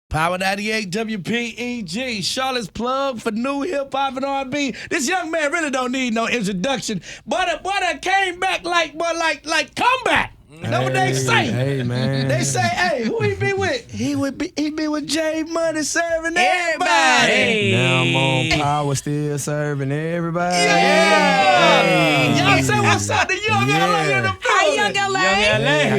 Power 98 WPEG, Charlotte's plug for new hip hop and R&B. This young man really don't need no introduction, but I came back like comeback. Know what they say? Hey, man. They say, hey, who he be with? He be with J Money serving everybody. Hey. Now I'm on Power, still serving everybody. Yeah. Hey. Y'all say what's up to Young LA in the building. Hi, Young LA. Hey,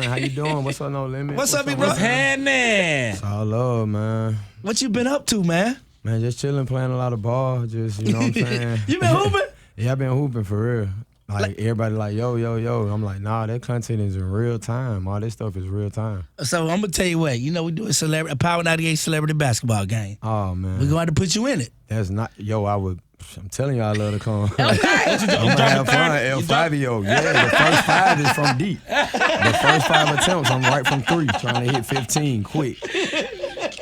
how you doing? What's up, No Limit? What's up, big bro? What's happening? It's all love, man. What you been up to, man? Man, just chilling, playing a lot of ball. Just, you know what I'm saying? You been hooping? Yeah, I've been hooping for real. Like everybody like, yo. I'm like, nah, that content is in real time. All this stuff is real time. So I'm going to tell you what. You know, we do a Power 98 celebrity basketball game. Oh, man. We're going to have to put you in it. That's not, I'm telling you, I love to come. Okay. I'm going to have fun. El-Fabio. Yeah, the first 5 is from deep. The first 5 attempts, I'm right from 3, trying to hit 15 quick.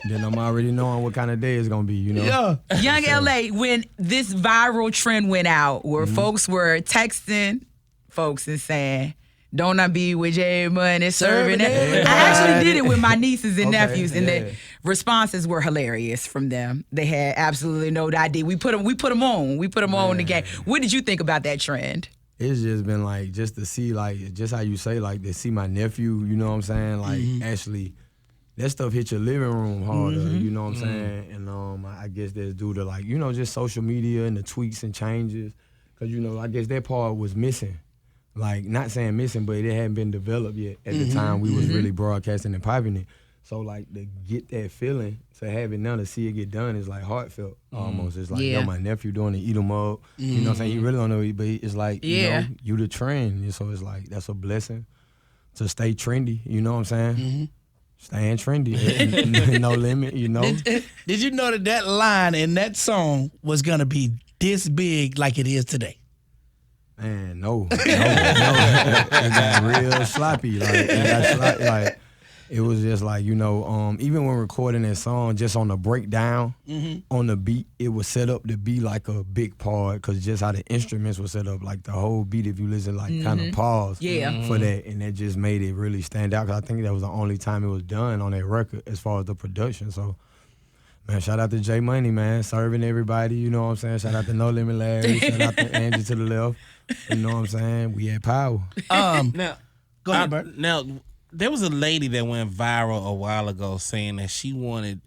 Then I'm already knowing what kind of day it's going to be, you know? Yeah. Young LA, when this viral trend went out where folks were texting folks and saying, don't I be with J Money serving it? I actually did it with my nieces and nephews, and the responses were hilarious from them. They had absolutely no idea. We put them on. We put them on the game. What did you think about that trend? It's just been like, just to see, like, just how you say, like, to see my nephew, you know what I'm saying? Like, actually, that stuff hit your living room harder, you know what I'm saying? And I guess that's due to, like, you know, just social media and the tweaks and changes. Because, you know, I guess that part was missing. Like, not saying missing, but it hadn't been developed yet at the time we was really broadcasting and piping it. So, like, to get that feeling, to have it now, to see it get done is, like, heartfelt almost. It's like, yo, my nephew doing the eat 'em up. You know what I'm saying? He really don't know, but it's like, you know, you the trend. So it's like, that's a blessing to stay trendy, you know what I'm saying? Staying trendy, no limit, you know. Did you know that line in that song was going to be this big like it is today? Man, no. It got real sloppy. It was just like, you know, even when recording that song, just on the breakdown, on the beat, it was set up to be like a big part, because just how the instruments were set up, like the whole beat, if you listen, like kind of pause for that, and that just made it really stand out, because I think that was the only time it was done on that record as far as the production. So, man, shout out to J Money, man, serving everybody, you know what I'm saying? Shout out to No Limit Larry, shout out to Angie to the left, you know what I'm saying? We had power. Now, Go ahead, Bert. Now, there was a lady that went viral a while ago saying that she wanted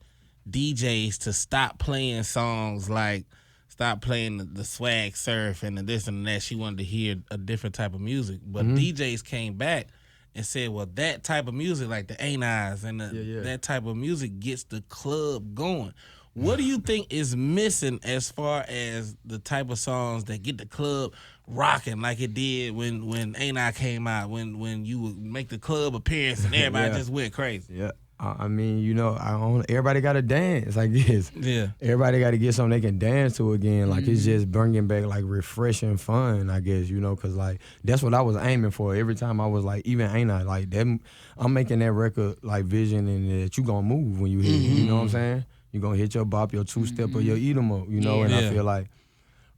DJs to stop playing songs like, stop playing the swag surf and the this and that. She wanted to hear a different type of music. But DJs came back and said, well, that type of music, like the Ain't Eyes and that type of music gets the club going. What do you think is missing as far as the type of songs that get the club rocking like it did when Ain't I came out, when you would make the club appearance and everybody just went crazy? Yeah. I mean, you know, everybody got to dance, I guess. Yeah. Everybody got to get something they can dance to again. Like, it's just bringing back, like, refreshing fun, I guess, you know, because, like, that's what I was aiming for. Every time I was, like, even Ain't I, like, that, I'm making that record, like, vision and that you going to move when you hit it, you know what I'm saying? You're going to hit your bop, your two-step, or your eat 'em up, you know, and I feel like,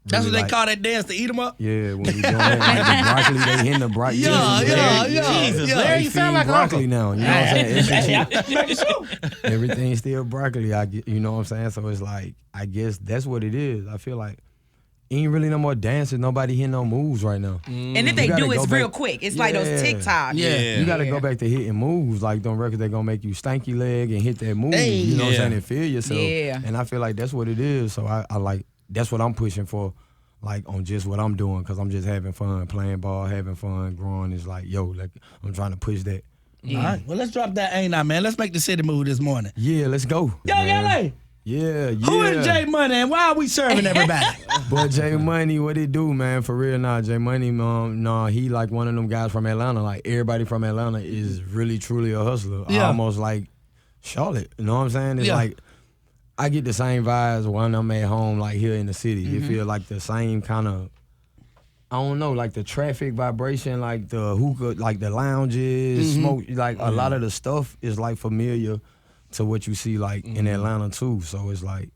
That's what they call that dance, to eat 'em up? yeah, when you doing that, like the broccoli, they hitting the broccoli. Jesus, Larry, you sound like broccoli Uncle. now. You know what I'm saying? I'm just making sure. Everything's still broccoli. You know what I'm saying? So it's like, I guess that's what it is. I feel like ain't really no more dancing. Nobody hitting no moves right now. And if they do, it's real quick. It's like those TikTok. You got to go back to hitting moves. Like, them records, they're going to make you stanky leg and hit that move. You know what I'm saying? And feel yourself. Yeah. And I feel like that's what it is. So I like, that's what I'm pushing for. Like, on just what I'm doing, because I'm just having fun, playing ball, having fun, growing. It's like, yo, like, I'm trying to push that. All right, well, let's drop that Ain't I, man. Let's make the city move this morning. Yeah, let's go. Young LA. Yeah. Who is J Money and why are we serving everybody? Boy, J Money, what he do, man? For real, J Money, he like one of them guys from Atlanta. Like, everybody from Atlanta is really, truly a hustler. Yeah. Almost like Charlotte, you know what I'm saying? It's like, I get the same vibes when I'm at home, like, here in the city. It feel like the same kind of, I don't know, like the traffic vibration, like the hookah, like the lounges, smoke, like a lot of the stuff is like familiar to what you see like in Atlanta too. So it's like,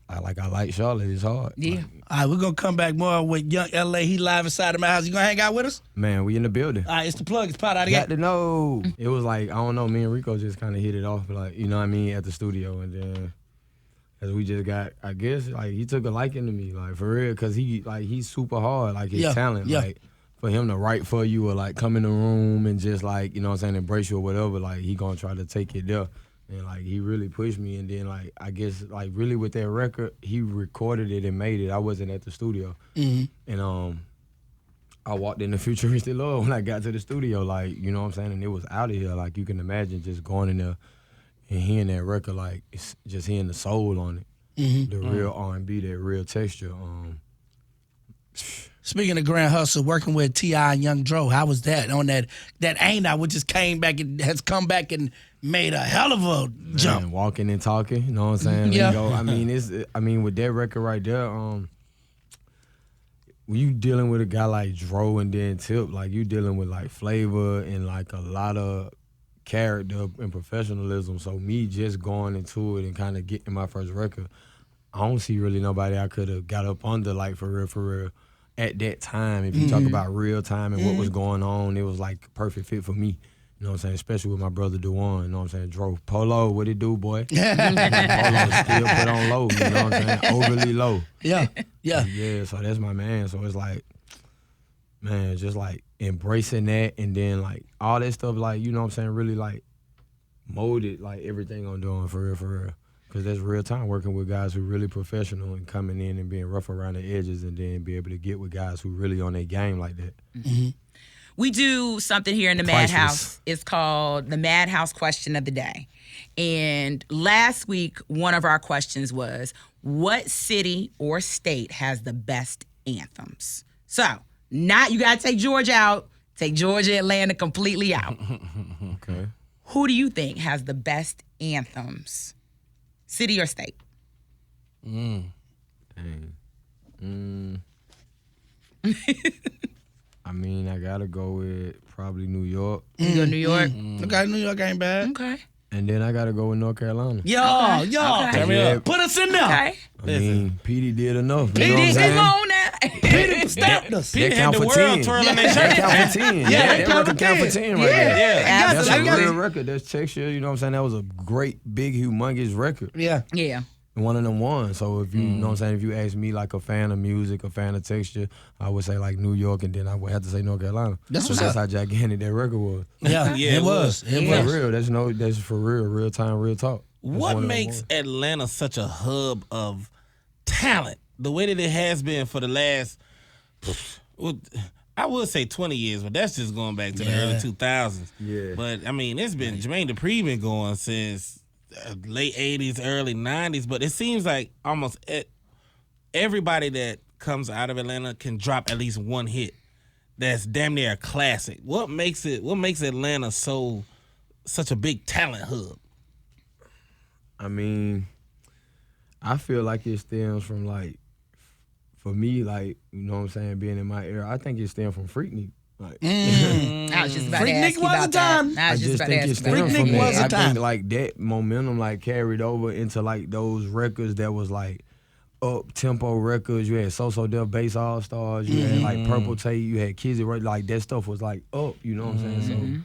I like Charlotte. It's hard. Yeah. Like, All right, we're going to come back more with Young LA. He live inside of my house. You going to hang out with us? man, we in the building. All right, it's the plug. It's pot out of Got here. to know. It was like, I don't know, me and Rico just kind of hit it off, like, you know what I mean, at the studio. And then as we just got, I guess, like, he took a liking to me, like, for real, because he's super hard, like, his talent. Yeah. Like, for him to write for you or, like, come in the room and just, like, you know what I'm saying, embrace you or whatever, like, he going to try to take it there. And, like, he really pushed me. And then, like, I guess, like, really with that record, he recorded it and made it. I wasn't at the studio. Mm-hmm. And I walked in the Futuristic Love when I got to the studio, like, you know what I'm saying? And it was out of here. Like, you can imagine just going in there and hearing that record, like, it's just hearing the soul on it. The real R&B, that real texture. Speaking of Grand Hustle, working with T.I. and Young Dro, how was that? On that Ain't I, which just came back and has come back and made a hell of a jump. Man, walking and talking, you know what I'm saying? Yeah. Lingo. I mean, with that record right there, when you dealing with a guy like Dro and then Tip, like, you dealing with, like, flavor and, like, a lot of character and professionalism. So me just going into it and kind of getting my first record, I don't see really nobody I could have got up under, like, for real. At that time, if you talk about real time and what was going on, it was, like, a perfect fit for me. You know what I'm saying? Especially with my brother Dewan, you know what I'm saying? Drove Polo, what it do, boy? Polo still put on low, you know what I'm saying? Overly low. Yeah. Yeah, so that's my man. So it's like, man, just like embracing that and then like all that stuff, like, you know what I'm saying, really like molded like everything I'm doing for real. Because that's real time working with guys who really professional and coming in and being rough around the edges and then be able to get with guys who really on their game like that. Mm-hmm. We do something here in the Madhouse. It's called the Madhouse Question of the Day. And last week, one of our questions was, what city or state has the best anthems? So, not, you got to take Georgia out. Take Georgia, Atlanta completely out. Okay. Who do you think has the best anthems? City or state? I mean, I gotta go with probably New York. You go New York? Okay, New York ain't bad. Okay. And then I gotta go with North Carolina. Yo, Okay. turn me up. Put us in there. Okay. I mean, Petey did enough. You know Petey, what I'm saying? come on now. Petey stamped us. Peter That had count the for world 10. twirling their That shirt. count for 10. Yeah, that count record for count 10. for 10 right Yeah. there. I That's got a it. real record. That's texture. You know what I'm saying? That was a great, big, humongous record. Yeah. Yeah. One of them won. So if you know what I'm saying, if you ask me like a fan of music, a fan of texture, I would say like New York, and then I would have to say North Carolina. That's what's up. how gigantic that record was. Yeah, Yeah, it was. It Yeah. For was. real. That's for real time, real talk. That's What one of them makes ones. Atlanta such a hub of talent? The way that it has been for the last, well, I would say 20 years, but that's just going back to the early 2000s. Yeah. But, I mean, it's been, Jermaine Dupri been going since late 80s, early 90s, but it seems like almost everybody that comes out of Atlanta can drop at least one hit that's damn near a classic. What makes Atlanta such a big talent hub? I mean, I feel like it stems from like, for me, like, you know what I'm saying, being in my era, I think it stems from Freaknik. Like, I was just about to Freaknik ask you was about a time. that. I I was just just about to think it ask you about stems that. from Freaknik was that. a I time. think like that momentum like carried over into like those records that was like up tempo records. You had So Def Bass All Stars. You had like Purple Tape. You had Kizzy Ray. Like that stuff was like up. You know what I'm saying? So.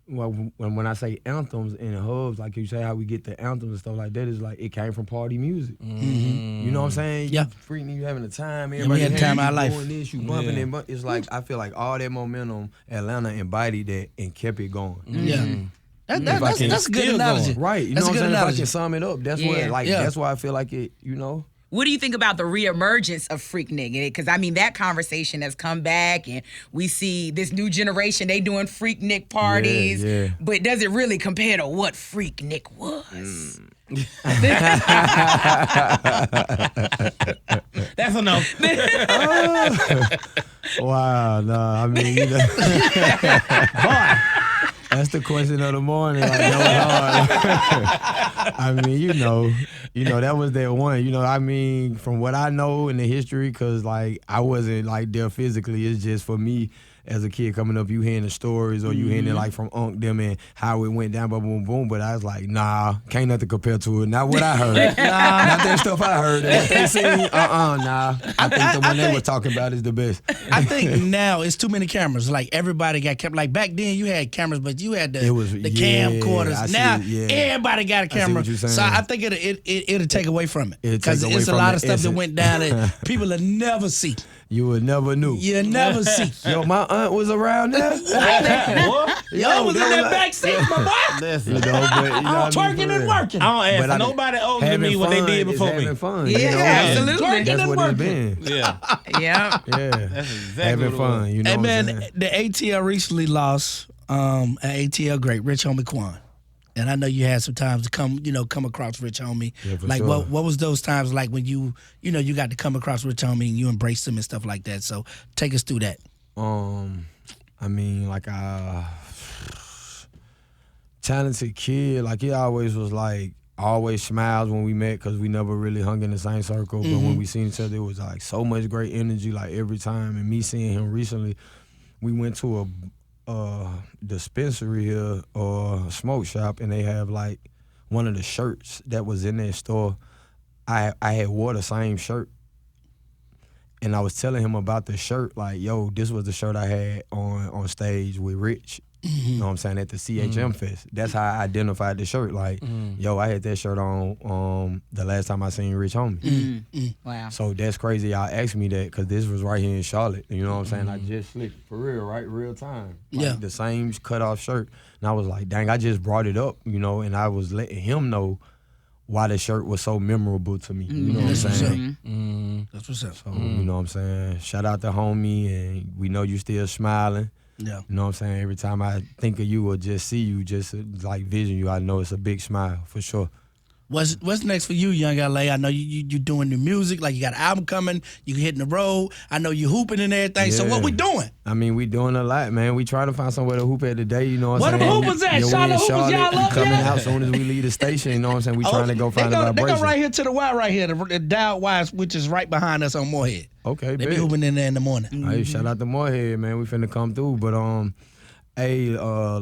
Well, when I say anthems and hubs, like you say how we get the anthems and stuff like that, is like it came from party music. You know what I'm saying? Yeah. Freaknik, you having a time. we Everybody had had time you of our life. doing this, you bumping it. But it's like I feel like all that momentum, Atlanta embodied that and kept it going. Yeah. That's If I can a good still analogy. Right, you That's know a what good I'm saying? If I analogy. can sum it up, that's Yeah. what like Yeah. that's why I feel like it, you know. What do you think about the reemergence of Freaknik? Because I mean, that conversation has come back, and we see this new generation. They doing Freaknik parties, yeah. but does it really compare to what Freaknik was? That's a no. Wow, no, I mean, you know, that's the question of the morning. Like, that was hard. I mean, you know, that was that one. You know, I mean, from what I know in the history, because like I wasn't like there physically. It's just for me as a kid coming up, you hearing the stories or you hearing it like from Unc them and how it went down, boom, boom, boom. But I was like, nah, can't nothing compare to it. Not what I heard. Not that stuff I heard. And what they seen, nah. I think the one they were talking about is the best. I think now it's too many cameras. Like everybody got cameras. Like back then you had cameras, but you had the camcorders. Now everybody got a camera. So I think it'll take away from it. Because it's a lot of stuff that went down that people will never see. You would never knew. You never see. Yo, my aunt was around there. Yo, was in that back seat, my boy. Listen, twerking and working. I don't ask nobody older than me what they did before me. Having fun. Absolutely. Twerking That's and what working. it's been. Yeah. Yeah. That's exactly Having what fun. You know Hey what man, I'm saying? the ATL recently lost an ATL great, Rich Homie Quan. And I know you had some times to come across Rich Homie. Yeah, for like sure. what was those times like when you got to come across Rich Homie and you embraced him and stuff like that. So take us through that. I mean, like talented kid, like he always was like always smiles when we met because we never really hung in the same circle. But when we seen each other, it was like so much great energy like every time. And me seeing him recently, we went to a dispensary here or a smoke shop, and they have like one of the shirts that was in that store. I had wore the same shirt, and I was telling him about the shirt, like, yo, this was the shirt I had on stage with Rich. You know what I'm saying, at the CHM Fest. That's how I identified the shirt. Like, yo, I had that shirt on the last time I seen Rich Homie. Wow. So that's crazy y'all asked me that because this was right here in Charlotte. You know what I'm saying? I just slicked for real, right? Real time. Like the same cut off shirt. And I was like, dang, I just brought it up, and I was letting him know why the shirt was so memorable to me. You know what I'm saying? That's what's up. So, you know what I'm saying? Shout out to homie, and we know you still smiling. Yeah. You know what I'm saying? Every time I think of you or just see you, just like vision you, I know it's a big smile for sure. What's next for you, Young LA? I know you doing new music, like you got an album coming, you hitting the road. I know you hooping and everything. So what we doing? I mean, we doing a lot, man. We trying to find somewhere to hoop at today, you know what I'm Where saying? the hoopers at? We in Charlotte hoopers, y'all up coming yet? out soon as we leave the station, you know what I'm saying? We trying to go find a They vibration. go right here to the Y right here, the dial Y, which is right behind us on Moorhead. Okay, They bet. be hooping in there in the morning. Hey, shout out to Moorhead, man. We finna come through. But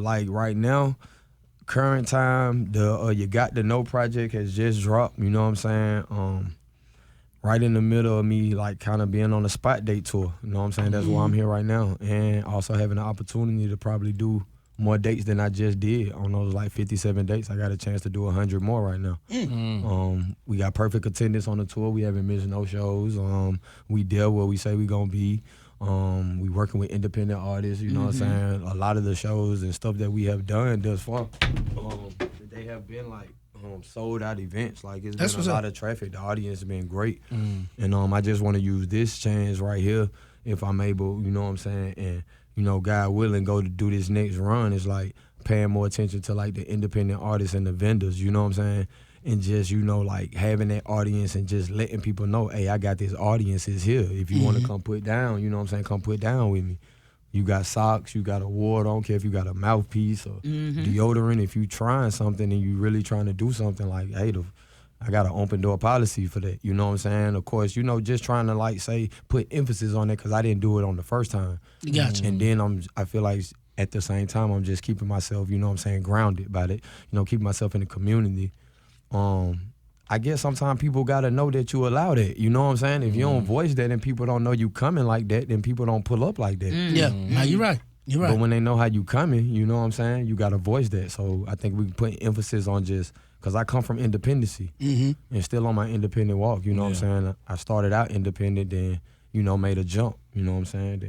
like right now, current time, the You Got to Know project has just dropped. You know what I'm saying? Right in the middle of me, like kind of being on a spot date tour. You know what I'm saying? That's why I'm here right now, and also having the opportunity to probably do more dates than I just did on those like 57 dates. I got a chance to do 100 more right now. We got perfect attendance on the tour. We haven't missed no shows. We there where we say we gonna be. We working with independent artists, you know what I'm saying? A lot of the shows and stuff that we have done thus far, they have been like sold out events. Like it's been a lot of traffic. The audience has been great. And I just want to use this chance right here, if I'm able, you know what I'm saying? And, God willing, go to do this next run. It's like paying more attention to like the independent artists and the vendors, you know what I'm saying? And just, like having that audience and just letting people know, hey, I got this audience is here. If you want to come put down, you know what I'm saying, come put down with me. You got socks, you got a ward, I don't care if you got a mouthpiece or deodorant. If you trying something and you really trying to do something, like, hey, I got an open door policy for that. You know what I'm saying? Of course, just trying to like say, put emphasis on it because I didn't do it on the first time. Gotcha. And then I feel like at the same time, I'm just keeping myself, you know what I'm saying, grounded by it. Keeping myself in the community. I guess sometimes people gotta know that you allow that. You know what I'm saying? If you don't voice that and people don't know you coming like that, then people don't pull up like that. Yeah, no, you're right. You're right. But when they know how you coming, you know what I'm saying? You gotta voice that. So I think we put emphasis on just because I come from independency and still on my independent walk. You know what I'm saying? I started out independent, then made a jump. You know what I'm saying?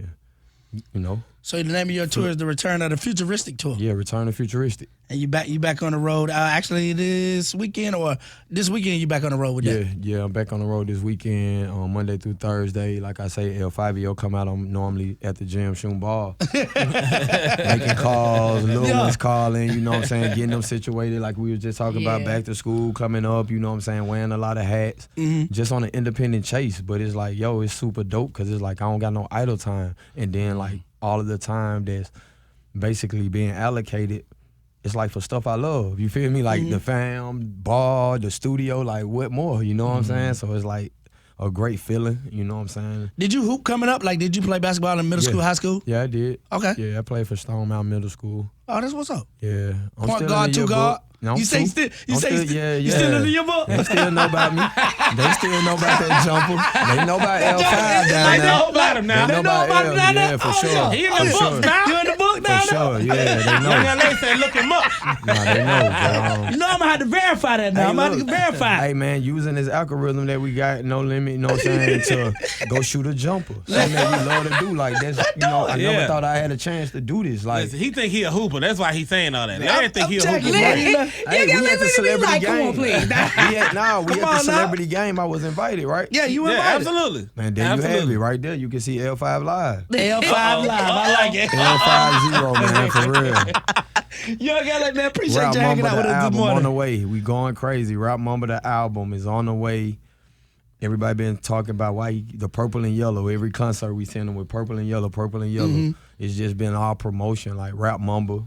Then So the name of your tour is the Return of the Futuristic Tour. Yeah, Return to Futuristic. And you back on the road. Actually, this weekend you back on the road with that. Yeah, I'm back on the road this weekend on Monday through Thursday. Like I say, El Fabio come out. I'm normally at the gym shooting ball, making calls. Little ones calling. You know what I'm saying? Getting them situated. Like we were just talking about back to school coming up. You know what I'm saying? Wearing a lot of hats, just on an independent chase. But it's like, it's super dope because it's like I don't got no idle time, and then like all of the time that's basically being allocated. It's like for stuff I love. You feel me? Like the fam, bar, the studio, like what more? You know what I'm saying? So it's like a great feeling. You know what I'm saying? Did you hoop coming up? Like, did you play basketball in middle school, high school? Yeah, I did. Okay. Yeah, I played for Stone Mountain Middle School. Oh, that's what's up. Yeah. I'm Point still guard, in the two guard. yearbook. No, You say two. still? You I'm say still, still? yeah, You yeah. still in the yearbook? They still know about me. They still know about that jumper. They know about L5 down They there. know about him now. They know about him L, down there. yeah, for Oh, sure. yeah. He in the For books sure. now. You in the book For down there? sure, yeah, they Young know. LA said, look him up. Nah, they know, bro. You know I'm gonna have to verify that now. I'm gonna have to look. verify. Hey man, using this algorithm that we got, no limit, you know what I'm saying, to go shoot a jumper. Something that we love to do. Like that's, you know, I never Yeah. thought I had a chance to do this. Like, Listen, he think he a hooper. That's why he's saying all that. Larry think he a checking hooper. it. hey, we at the celebrity like, come game. on, please. We at Come the on now. celebrity game. I was invited, right? Yeah, you Yeah, invited. absolutely. Man, there you have it right there. You can see L5 live. L5 Live. I like it. L50, man, for real. Young LA, man, appreciate Rap you hanging Mamba out with the us this album on the morning. way. We going crazy. Rap Mamba the album is on the way. Everybody been talking about the purple and yellow. Every concert we send them with purple and yellow, purple and yellow. Mm-hmm. It's just been all promotion. Like Rap Mamba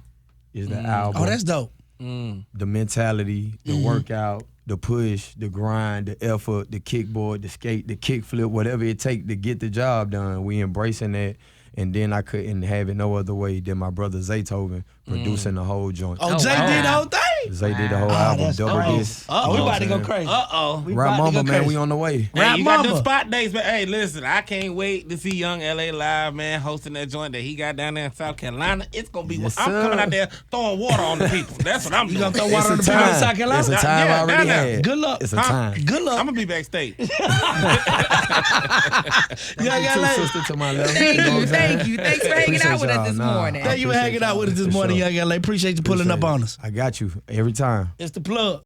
is the album. Oh, that's dope. The mentality, the workout, the push, the grind, the effort, the kickboard, the skate, the kickflip, whatever it takes to get the job done. We embracing that. And then I couldn't have it no other way than my brother Zaytoven producing the whole joint. Oh, Jay wow. did the whole thing. Zay did the whole album, that's double dope. disc. Oh, we about to go crazy. Uh-oh. We Rap about to Mamba, go man, crazy. we on the way. Hey, Rap you got them Mamba. spot days, but hey, listen, I can't wait to see Young LA live, man, hosting that joint that he got down there in South Carolina. It's gonna be. Yes, I'm sir. coming out there throwing water on the people. That's what I'm You doing. gonna throw water on the It's a people in time. South Carolina? It's a time Yeah, already down there. had. Good luck. It's a Huh? time. Good luck. I'm gonna be backstage. Young Two LA. sister to my left. Thank know what you, I'm saying? thank you. Thanks for hanging Appreciate out with us y'all. this Nah, morning. I Thank you for hanging out with us this For morning, sure. Young LA. Appreciate you pulling up on us. I got you every time. It's the plug.